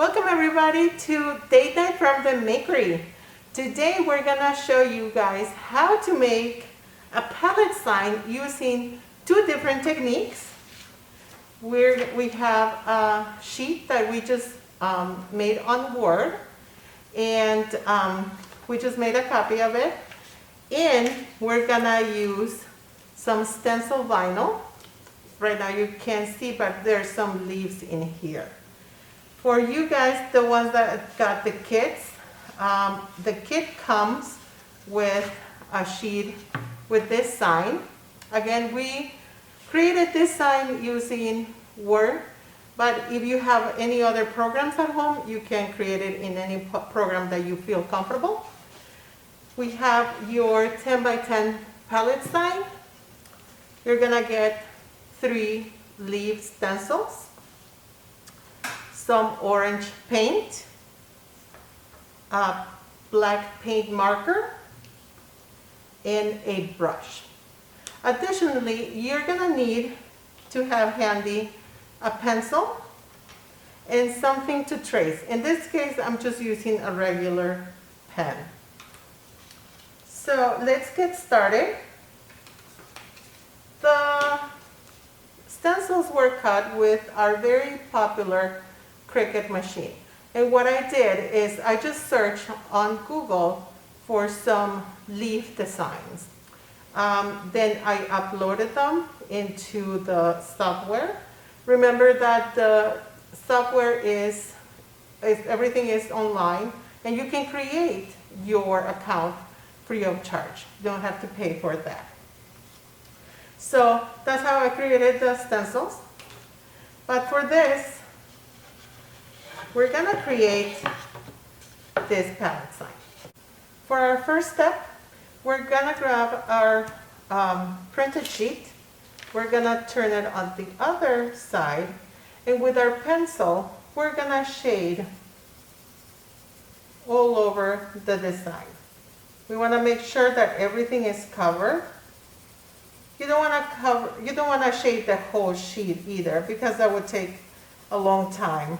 Welcome everybody to Date Night from the Makery. Today we're gonna show you guys how to make a pallet sign using two different techniques. We have a sheet that we just made on Word, and we just made a copy of it. And we're gonna use some stencil vinyl. Right now you can't see, but there's some leaves in here. For you guys, the ones that got the kits, the kit comes with a sheet with this sign. Again, we created this sign using Word, but if you have any other programs at home, you can create it in any program that you feel comfortable. We have your 10 by 10 pallet sign. You're gonna get 3 leaf stencils, some orange paint, a black paint marker, and a brush. Additionally, you're gonna need to have handy a pencil and something to trace. In this case, I'm just using a regular pen. So let's get started. The stencils were cut with our very popular Cricut machine. And what I did is I just searched on Google for some leaf designs. Then I uploaded them into the software. Remember that the software everything is online, and you can create your account free of charge. You don't have to pay for that. So that's how I created the stencils. But for this, we're gonna create this pallet sign. For our first step, we're gonna grab our printed sheet. We're gonna turn it on the other side, and with our pencil, we're gonna shade all over the design. We wanna make sure that everything is covered. You don't wanna shade the whole sheet either, because that would take a long time.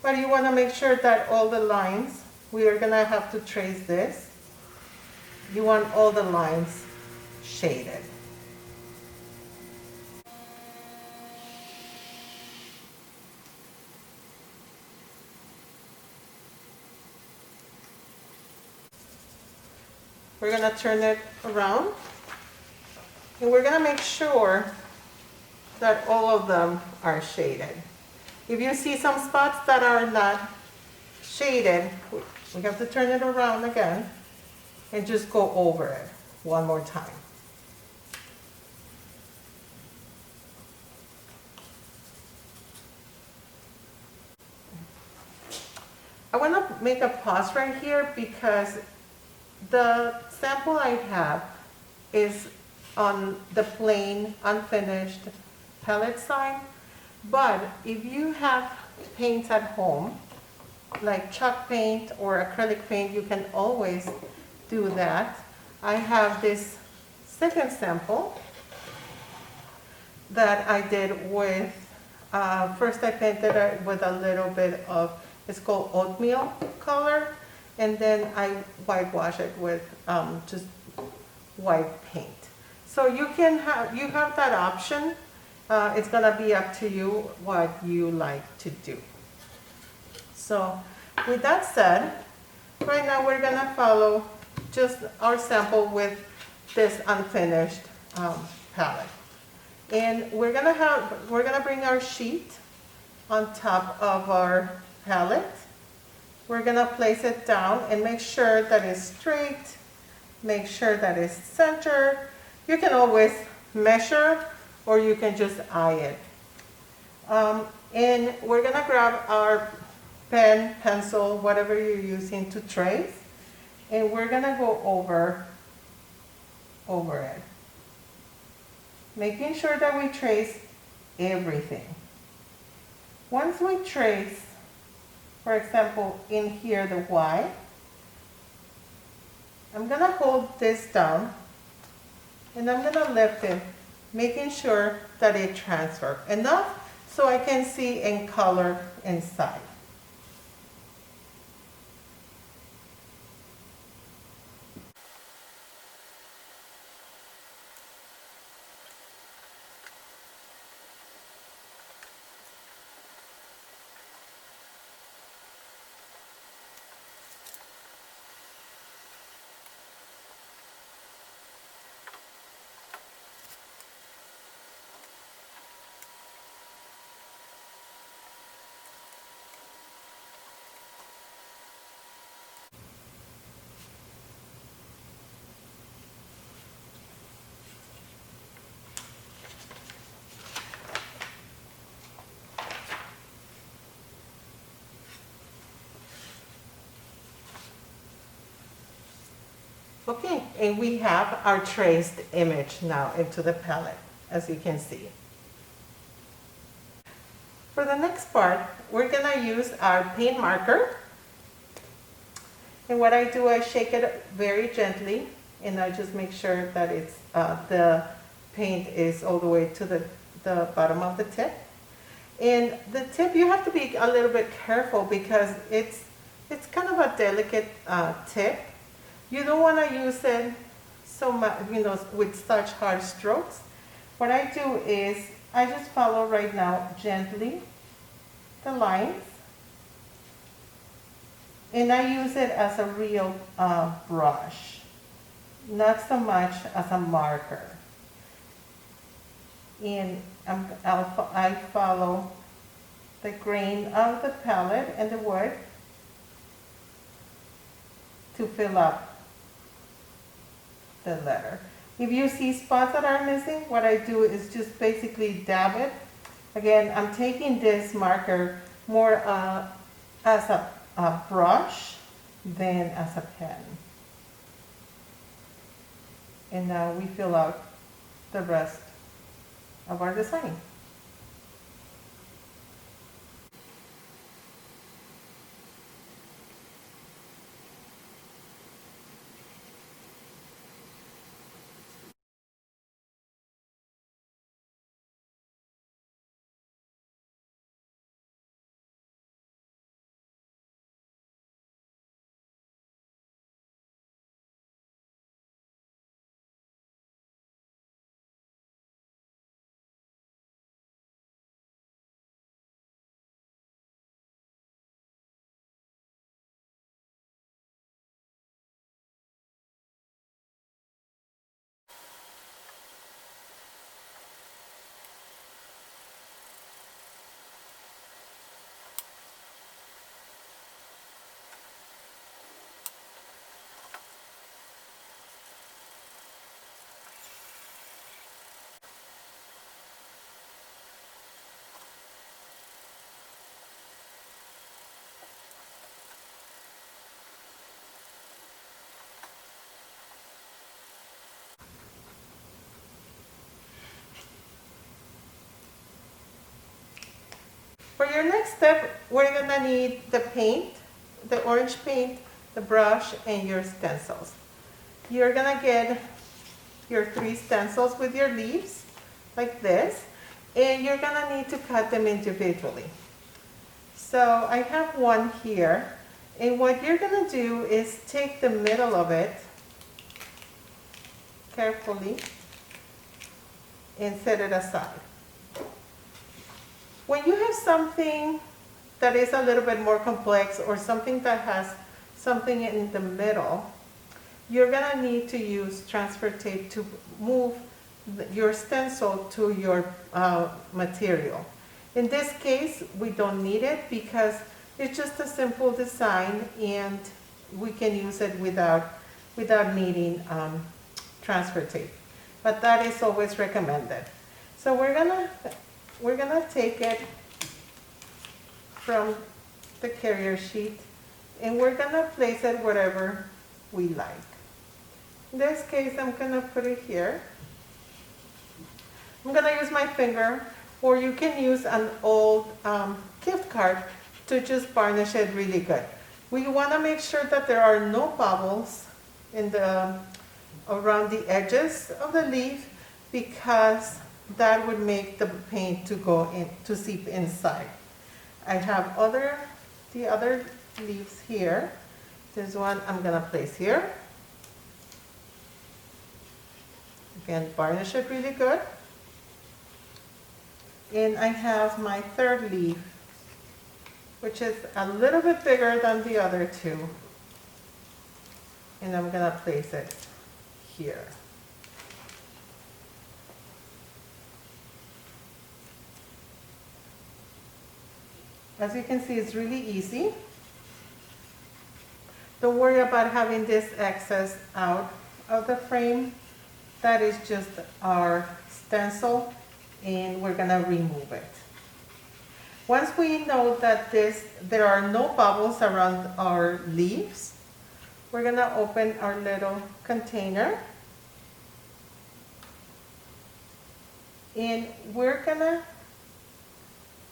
But you want to make sure that all the lines, we are going to have to trace this. You want all the lines shaded. We're going to turn it around, and we're going to make sure that all of them are shaded. If you see some spots that are not shaded, we have to turn it around again and just go over it one more time. I want to make a pause right here because the sample I have is on the plain, unfinished pallet sign. But if you have paints at home, like chalk paint or acrylic paint, you can always do that. I have this second sample that I did with, first I painted it with a little bit of, it's called oatmeal color, and then I whitewash it with just white paint. So you have that option. It's gonna be up to you what you like to do. So with that said, right now we're gonna follow just our sample with this unfinished palette. And we're gonna bring our sheet on top of our palette. We're gonna place it down and make sure that it's straight, make sure that it's centered. You can always measure, or you can just eye it. And we're gonna grab our pen, pencil, whatever you're using to trace, and we're gonna go over it. Making sure that we trace everything. Once we trace, for example, in here the Y, I'm gonna hold this down, and I'm gonna lift it, making sure that it transfers enough so I can see in color inside. Okay, and we have our traced image now into the palette, as you can see. For the next part, we're gonna use our paint marker. And what I do, I shake it very gently, and I just make sure that it's the paint is all the way to the bottom of the tip. And the tip, you have to be a little bit careful because it's kind of a delicate tip. You don't want to use it so much, with such hard strokes. What I do is I just follow right now gently the lines, and I use it as a real brush, not so much as a marker. And I follow the grain of the palette and the wood to fill up the letter. If you see spots that are missing, what I do is just basically dab it. Again, I'm taking this marker more as a brush than as a pen. And now we fill out the rest of our design. For your next step, we're gonna need the paint, the orange paint, the brush, and your stencils. You're gonna get your 3 stencils with your leaves, like this, and you're gonna need to cut them individually. So I have one here, and what you're gonna do is take the middle of it carefully and set it aside. When you have something that is a little bit more complex or something that has something in the middle, you're gonna need to use transfer tape to move your stencil to your material. In this case, we don't need it because it's just a simple design and we can use it without needing transfer tape. But that is always recommended. So we're gonna take it from the carrier sheet and we're gonna place it wherever we like. In this case, I'm gonna put it here. I'm gonna use my finger, or you can use an old gift card to just varnish it really good. We wanna make sure that there are no bubbles around the edges of the leaf because that would make the paint to seep inside. I have the other leaves here. This one I'm gonna place here. Again, varnish it really good. And I have my third leaf, which is a little bit bigger than the other 2. And I'm gonna place it here. As you can see, it's really easy. Don't worry about having this excess out of the frame. That is just our stencil, and we're gonna remove it. Once we know that there are no bubbles around our leaves, we're gonna open our little container. And we're gonna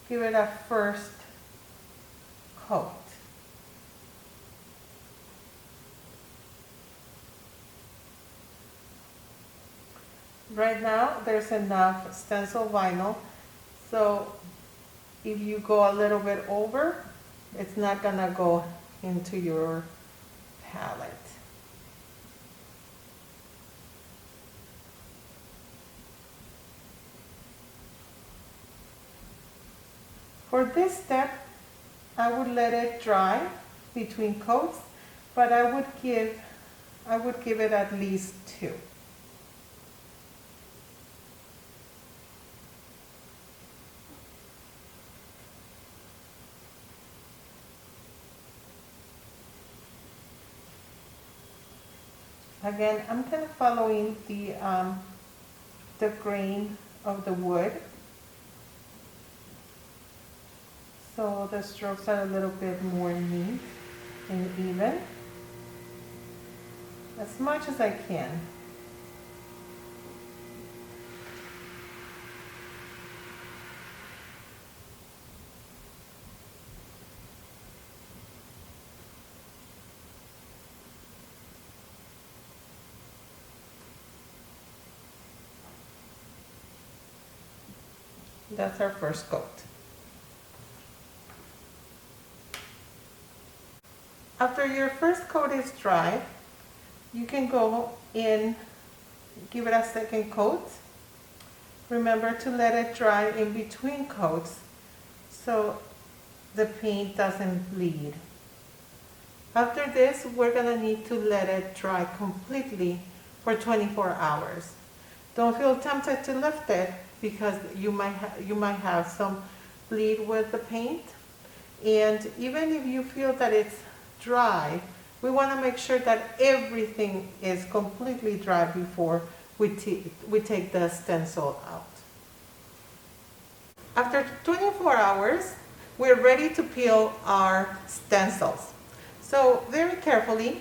give it a first coat. Right now, there's enough stencil vinyl, so if you go a little bit over, it's not gonna go into your palette. For this step, I would let it dry between coats, but I would give it at least 2. Again, I'm kind of following the grain of the wood, so the strokes are a little bit more neat and even, as much as I can. That's our first coat. After your first coat is dry, you can go in, give it a second coat. Remember to let it dry in between coats so the paint doesn't bleed. After this, we're gonna need to let it dry completely for 24 hours. Don't feel tempted to lift it because you might have some bleed with the paint. And even if you feel that it's dry, we want to make sure that everything is completely dry before we take the stencil out. After 24 hours, we're ready to peel our stencils. So very carefully,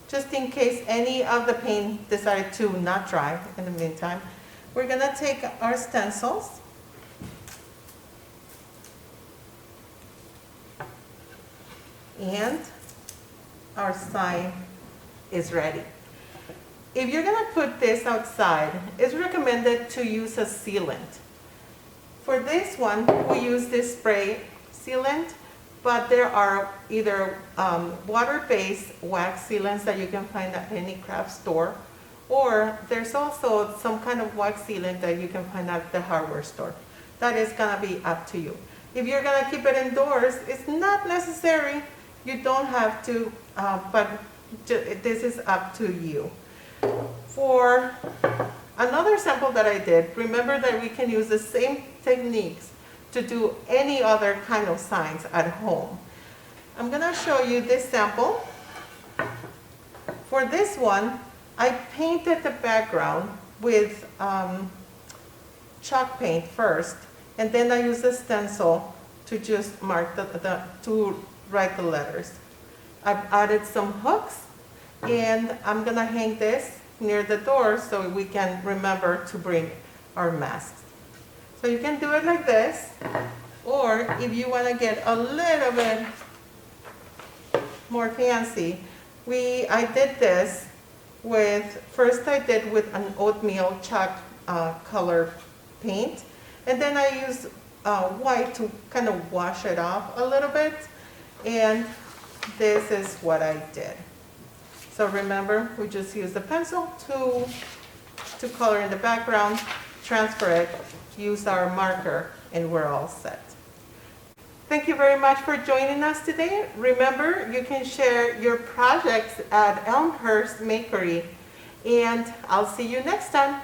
just in case any of the paint decided to not dry in the meantime, we're gonna take our stencils and our sign is ready. If you're gonna put this outside, it's recommended to use a sealant. For this one, we use this spray sealant, but there are either water-based wax sealants that you can find at any craft store, or there's also some kind of wax sealant that you can find at the hardware store. That is gonna be up to you. If you're gonna keep it indoors, it's not necessary. You don't have to, but this is up to you. For another sample that I did, remember that we can use the same techniques to do any other kind of signs at home. I'm gonna show you this sample. For this one, I painted the background with chalk paint first, and then I used the stencil to just mark to write the letters. I've added some hooks, and I'm gonna hang this near the door so we can remember to bring our masks. So you can do it like this, or if you wanna get a little bit more fancy, I did this first I did with an oatmeal chalk color paint, and then I used white to kind of wash it off a little bit, and this is what I did. So remember, we just use the pencil to color in the background, transfer it, use our marker, and we're all set. Thank you very much for joining us today. Remember, you can share your projects at Elmhurst Makery, and I'll see you next time.